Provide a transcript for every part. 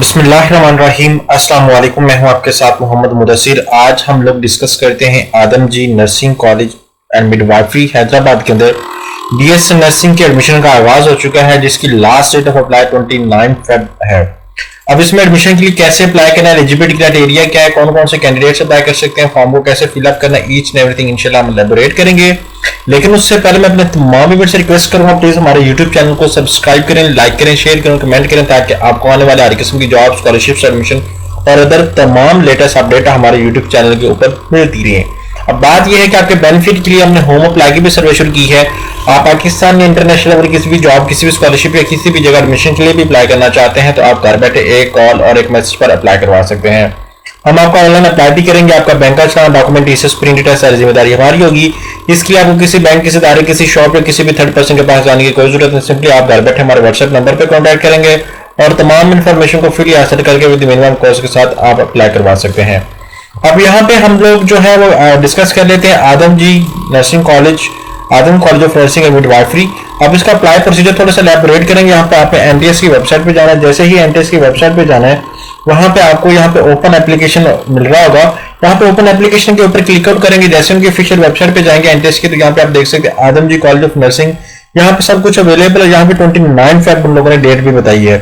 बिस्मिल्लाहिर्रहमानिर्रहीम। अस्सलाम वालेकुम। मैं हूं आपके साथ मोहम्मद मुदस्सिर। आज हम लोग डिस्कस करते हैं Adam ji nursing college and midwifery Hyderabad के अंदर बीएस नर्सिंग के एडमिशन का आगाज हो चुका है, जिसकी last date of apply 29 Feb है। अब इसमें एडमिशन के लिए कैसे अप्लाई करना है, एलिजिबिलिटी क्राइटेरिया क्या है, कौन कौन से कैंडिडेट्स अप्लाई कर सकते हैं, फॉर्म को कैसे फिलअप करना है, ईच एंड एवरीथिंग इंशाल्लाह हम एलैबोरेट करेंगे। लेकिन उससे पहले मैं अपने तमाम व्यूअर्स से रिक्वेस्ट करूंगा, प्लीज हमारे यूट्यूब चैनल को सब्सक्राइब करें, लाइक करें, शेयर करें, कमेंट करें, ताकि आपको आने वाले हर किस्म की जॉब, स्कॉलरशिप, एडमिशन और अदर तमाम लेटेस्ट अपडेट हमारे यूट्यूब चैनल के ऊपर मिलती रहे। अब बात यह है कि आपके बेनिफिट के लिए हमने होम अप्लाई की भी सर्वे शुरू की है। आप पाकिस्तान या इंटरनेशनल लेवल किसी भी जॉब, किसी भी स्कॉलरशिप या किसी भी जगह एडमिशन के लिए भी अप्लाई करना चाहते हैं तो आप घर बैठे एक कॉल और एक मैसेज पर अप्लाई करवा सकते हैं। हम आपका ऑनलाइन अप्लाई भी करेंगे। आपका बैंक का चलान, डॉक्यूमेंट, टीसीएस प्रिंट, सारी जिम्मेदारी हमारी होगी। इसके लिए आपको किसी बैंक, किसी इदारे, किसी शॉप या किसी भी थर्ड पर्सन के पास जाने की कोई जरूरत नहीं। सिंपली आप घर बैठे हमारे व्हाट्सएप नंबर पर कॉन्टैक्ट करेंगे और तमाम इन्फॉर्मेशन को फ्री हासिल करके विद मिनिमम कॉस्ट के साथ आप अप्लाई करवा सकते हैं। अब यहाँ पे हम लोग जो है वो डिस्कस कर लेते हैं Adam ji nursing college, Adam college of nursing and midwifery. अब इसका अप्लाई प्रोसीजर थोड़ा सा एलैबोरेट करेंगे। यहाँ पे आपने एनटीएस की वेबसाइट पे जाना है। जैसे ही एनटीएस की वेबसाइट पे जाना है, वहां पे आपको यहाँ पे ओपन एप्लीकेशन मिल रहा होगा। यहाँ पे ओपन एप्लीकेशन के ऊपर क्लिक आउट करेंगे। जैसे उनकी ऑफिशियल वेबसाइट पे जाएंगे एनटीएस की, तो यहाँ पे आप देख सकते हैं आदम जी कॉलेज ऑफ नर्सिंग, यहाँ पे सब कुछ अवेलेबल है। यहाँ पे 29 फेब उन लोगों ने डेट भी बताई है।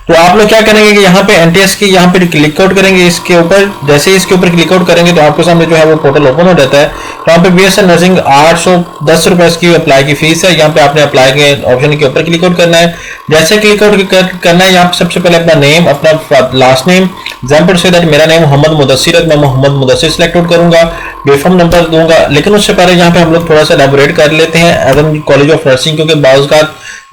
तो आप लोग क्या करेंगे कि यहाँ पे एनटीएस की यहाँ पे क्लिक आउट करेंगे इसके ऊपर। जैसे ही इसके ऊपर क्लिक आउट करेंगे तो आपके सामने जो है वो पोर्टल ओपन हो जाता है। यहाँ पे बीएसएन नर्सिंग 810 रुपए की अप्लाई की फीस है। यहाँ पे आपने अप्लाई के ऑप्शन के ऊपर क्लिक आउट करना है। जैसे क्लिक आउट करना है, यहाँ पे सबसे पहले अपना नेम, अपना last name, example say that मेरा नेम मोहम्मद मुदस्सिर है, मैं मोहम्मद मुदस्सिर सिलेक्ट आउट करूंगा, बेफॉर्म नंबर दूंगा। लेकिन उससे पहले यहाँ पे हम लोग थोड़ा सा एलैबोरेट कर लेते हैं आदम कॉलेज ऑफ नर्सिंग, क्योंकि बाज़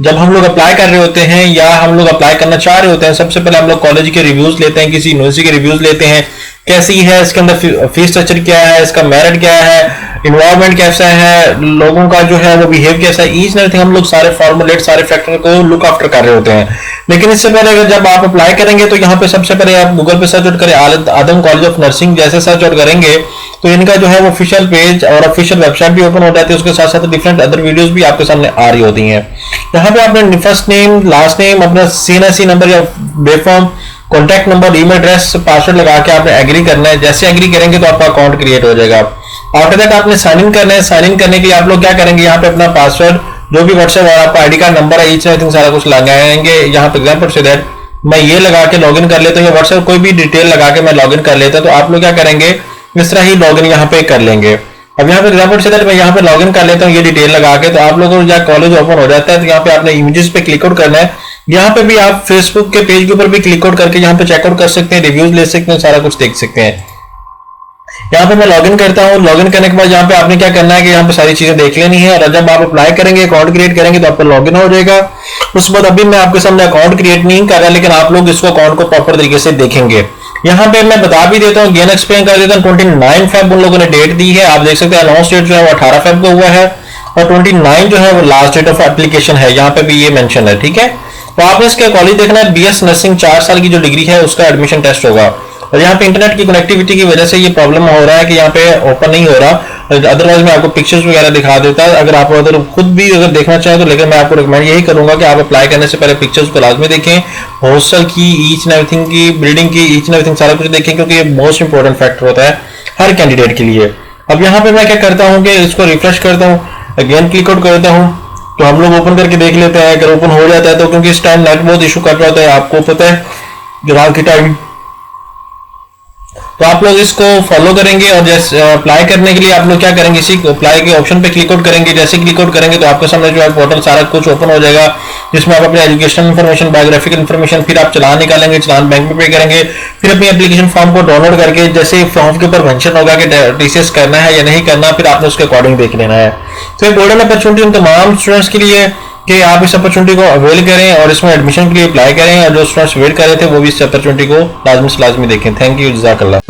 जब हम लोग अप्लाई कर रहे होते हैं या हम लोग अप्लाई करना चाह रहे होते हैं, सबसे पहले हम लोग कॉलेज के रिव्यूज लेते हैं, किसी यूनिवर्सिटी के रिव्यूज लेते हैं, कैसी है, इसके अंदर फीस स्ट्रक्चर क्या है, इसका मेरिट क्या है, इन्वायरमेंट कैसा है, लोगों का जो है वो बिहेव कैसा है, ईच एवरीथिंग हम लोग सारे फॉर्मुलेट, सारे फैक्टर को लुक आफ्टर कर रहे होते हैं। लेकिन इससे पहले अगर जब आप अप्लाई करेंगे तो यहाँ पे सबसे पहले आप गूगल पे सर्च आउट करें आदम कॉलेज ऑफ नर्सिंग। जैसे सर्च आउट करेंगे तो इनका जो है वो ऑफिशियल पेज और ऑफिशियल वेबसाइट भी ओपन हो जाती है। उसके साथ साथ डिफरेंट अदर वीडियोस भी आपके सामने आ रही होती हैं। यहाँ पे आपने फर्स्ट नेम, लास्ट नेम, अपना सीएनएससी नंबर या B-form, contact number, email address, password लगा के आपने एग्री करना है। जैसे एग्री करेंगे तो आपका अकाउंट क्रिएट हो जाएगा। आफ्टर दैट आपने साइन इन करना है। साइन इन करने के लिए आप लोग क्या करेंगे, यहाँ पे अपना पासवर्ड, जो भी व्हाट्सएप और आपका आईडी कार्ड नंबर है, ईच एवरीथिंग सारा कुछ लगाएंगे। यहाँ पे एग्जांपल से दैट मैं ये लगा के लॉगिन कर लेता हूँ, या व्हाट्सएप कोई भी डिटेल लगा के मैं लॉगिन कर लेता हूँ। तो आप लोग क्या करेंगे, इस तरह ही लॉगिन यहाँ पे कर लेंगे। अब यहाँ पे एग्जांपल से दैट मैं यहाँ पे लॉगिन कर लेता हूँ ये डिटेल लगा के, तो आप लोगों को जब कॉलेज ओपन हो जाता है तो यहाँ पे आपने इमेजेस पे क्लिक आउट करना है। यहाँ पे भी आप फेसबुक के पेज के ऊपर भी क्लिक आउट करके यहाँ पे चेकआउट कर सकते हैं, रिव्यूज ले सकते हैं, सारा कुछ देख सकते हैं। यहाँ पे मैं लॉगिन करता हूँ। लॉगिन करने के बाद यहाँ पे आपने क्या करना है कि यहाँ पे सारी चीजें देख लेनी है, और जब आप अप्लाई करेंगे, अकाउंट क्रिएट करेंगे तो आपका लॉगिन हो जाएगा। उसके बाद अभी मैं आपके सामने अकाउंट क्रिएट नहीं कर रहा, लेकिन आप लोग इसको अकाउंट को प्रॉपर तरीके से देखेंगे। यहाँ पे मैं बता भी देता हूँ, गेन एक्सप्लेन कर देता हूँ। 29 फेब उन लोगों ने डेट दी है। आप देख सकते हैं अनाउंस डेट जो है वो 18 फेब को हुआ है, और 29 जो है वो लास्ट डेट ऑफ एप्लीकेशन है। यहाँ पे भी ये मेंशन है, ठीक है। तो आपने इसके कॉलेज देखना है, बीएस नर्सिंग 4 साल की जो डिग्री है उसका एडमिशन टेस्ट होगा। और यहाँ पे इंटरनेट की कनेक्टिविटी की वजह से ये प्रॉब्लम हो रहा है कि यहाँ पे ओपन नहीं हो रहा। अदरवाइज मैं आपको पिक्चर्स वगैरह दिखा देता है, अगर आप अगर खुद भी अगर देखना चाहें तो। लेकिन मैं आपको रिकमेंड यही करूंगा कि आप अप्लाई करने से पहले पिक्चर्स को लाजमी देखें, हॉस्टल की, ईच एंड एवरीथिंग की, बिल्डिंग की, ईच एंड एवरीथिंग सारा कुछ देखें, क्योंकि ये मोस्ट इंपॉर्टेंट फैक्टर होता है हर कैंडिडेट के लिए। अब यहाँ पे मैं क्या करता हूँ कि इसको रिफ्रेश करता हूँ, अगेन क्लिक आउट करता हूँ, तो हम लोग ओपन करके देख लेते हैं। अगर ओपन हो जाता है तो, क्योंकि इस टाइम नेट बहुत इशू कर रहा होता है, आपको पता है रात के टाइम, तो आप लोग इसको फॉलो करेंगे। और जैसे अप्लाई करने के लिए आप लोग क्या करेंगे, इसी अप्लाई के ऑप्शन पे क्लिक आउट करेंगे। जैसे क्लिक आउट करेंगे तो आपके सामने जो है पोर्टल सारा कुछ ओपन हो जाएगा, जिसमें आप अपने एजुकेशनल इन्फॉर्मेशन, बायोग्राफिकल इन्फॉर्मेशन, फिर आप चालान निकालेंगे, चालान बैंक में पे करेंगे, फिर अपनी एप्लीकेशन फॉर्म को डाउनलोड करके, जैसे फॉर्म के ऊपर मेंशन होगा कि टीसीएस करना है या नहीं करना, फिर आपने उसके अकॉर्डिंग देख लेना है। तो ये गोल्डन अपॉर्चुनिटी उन तमाम स्टूडेंट्स के लिए कि आप इस अपॉर्चुनिटी को अवेल करें और इसमें एडमिशन के लिए अप्लाई करें, और जो स्टूडेंट्स वेट कर रहे थे वो भी इस अपॉर्चुनिटी को लाजमी से लाजमी देखें। थैंक यू, जज़ाकल्लाह।